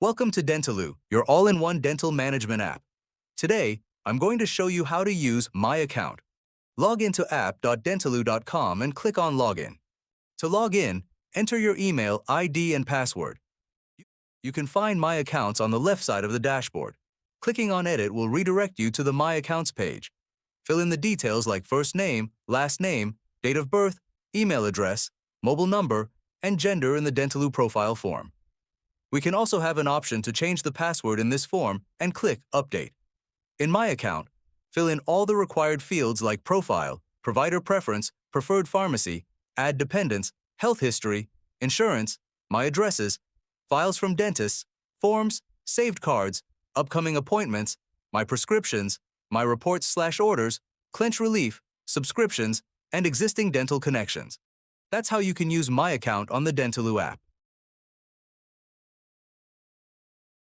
Welcome to Dentulu, your all-in-one dental management app. Today, I'm going to show you how to use My Account. Log into app.dentulu.com and click on Login. To log in, enter your email, ID, and password. You can find My Accounts on the left side of the dashboard. Clicking on Edit will redirect you to the My Accounts page. Fill in the details like first name, last name, date of birth, email address, mobile number, and gender in the Dentulu profile form. We can also have an option to change the password in this form and click Update. In My Account, fill in all the required fields like profile, provider preference, preferred pharmacy, add dependents, health history, insurance, my addresses, files from dentists, forms, saved cards, upcoming appointments, my prescriptions, my reports/orders, clench relief, subscriptions, and existing dental connections. That's how you can use My Account on the Dentulu app.